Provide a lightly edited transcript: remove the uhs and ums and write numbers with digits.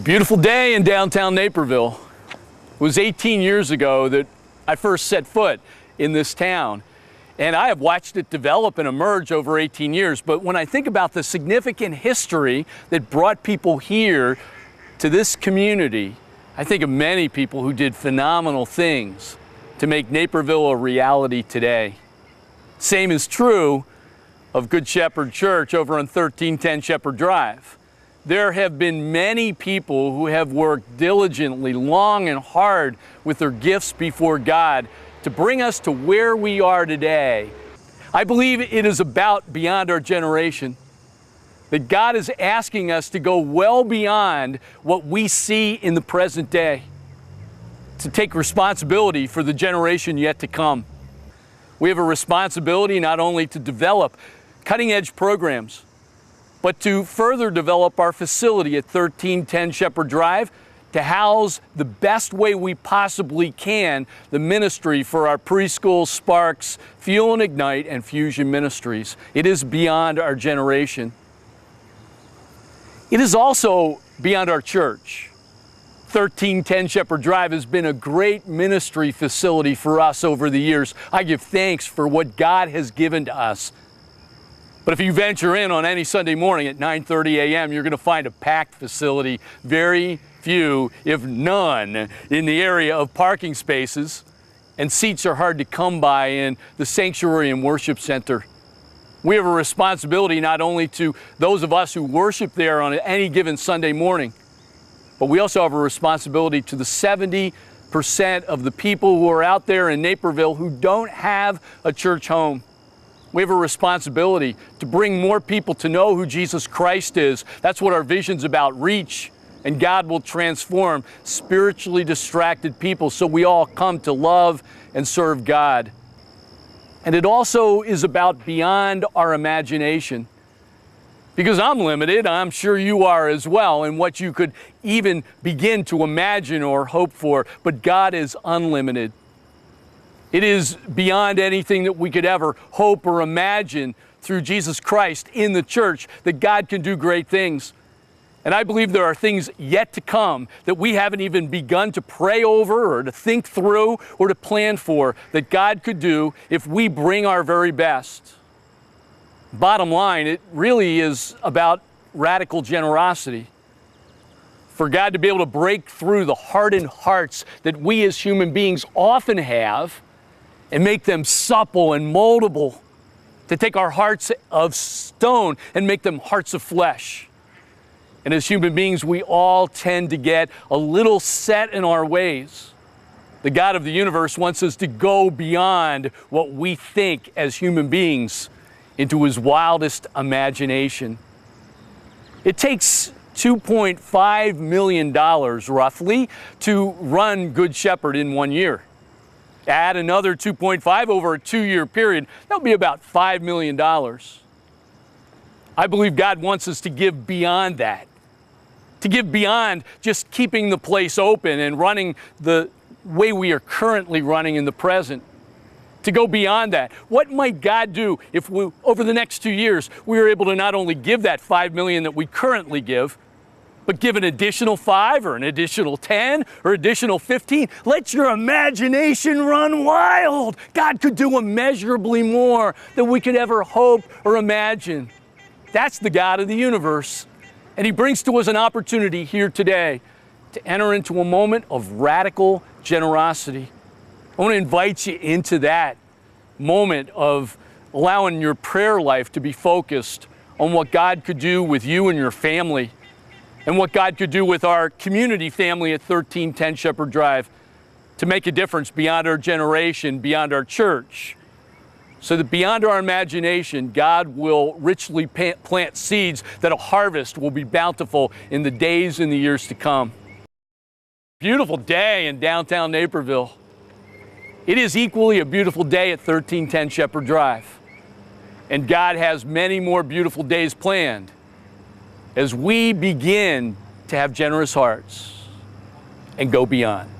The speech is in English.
Beautiful day in downtown Naperville. It was 18 years ago that I first set foot in this town, and I have watched it develop and emerge over 18 years. But when I think about the significant history that brought people here to this community, I think of many people who did phenomenal things to make Naperville a reality today. Same is true of Good Shepherd Church over on 1310 Shepherd Drive. There have been many people who have worked diligently, long and hard with their gifts before God to bring us to where we are today. I believe it is about beyond our generation, that God is asking us to go well beyond what we see in the present day, to take responsibility for the generation yet to come. We have a responsibility not only to develop cutting-edge programs, but to further develop our facility at 1310 Shepherd Drive to house the best way we possibly can the ministry for our preschool, Sparks, Fuel and Ignite, and Fusion ministries. It is beyond our generation. It is also beyond our church. 1310 Shepherd Drive has been a great ministry facility for us over the years. I give thanks for what God has given to us. But if you venture in on any Sunday morning at 9:30 a.m., you're going to find a packed facility, very few, if none, in the area of parking spaces, and seats are hard to come by in the sanctuary and worship center. We have a responsibility not only to those of us who worship there on any given Sunday morning, but we also have a responsibility to the 70% of the people who are out there in Naperville who don't have a church home. We have a responsibility to bring more people to know who Jesus Christ is. That's what our vision's about, reach. And God will transform spiritually distracted people so we all come to love and serve God. And it also is about beyond our imagination. Because I'm limited, I'm sure you are as well, in what you could even begin to imagine or hope for. But God is unlimited. It is beyond anything that we could ever hope or imagine through Jesus Christ in the church that God can do great things. And I believe there are things yet to come that we haven't even begun to pray over or to think through or to plan for that God could do if we bring our very best. Bottom line, it really is about radical generosity. For God to be able to break through the hardened hearts that we as human beings often have and make them supple and moldable, to take our hearts of stone and make them hearts of flesh. And as human beings, we all tend to get a little set in our ways. The God of the universe wants us to go beyond what we think as human beings into His wildest imagination. It takes $2.5 million roughly to run Good Shepherd in 1 year. Add another 2.5 over a 2-year period, that'll be about $5 million. I believe God wants us to give beyond that, to give beyond just keeping the place open and running the way we are currently running in the present, to go beyond that. What might God do if we, over the next 2 years, we were able to not only give that $5 million that we currently give, but give an additional 5 or an additional 10 or additional 15. Let your imagination run wild. God could do immeasurably more than we could ever hope or imagine. That's the God of the universe. And He brings to us an opportunity here today to enter into a moment of radical generosity. I want to invite you into that moment of allowing your prayer life to be focused on what God could do with you and your family, and what God could do with our community family at 1310 Shepherd Drive to make a difference beyond our generation, beyond our church, so that beyond our imagination, God will richly plant seeds that a harvest will be bountiful in the days and the years to come. Beautiful day in downtown Naperville. It is equally a beautiful day at 1310 Shepherd Drive. And God has many more beautiful days planned as we begin to have generous hearts and go beyond.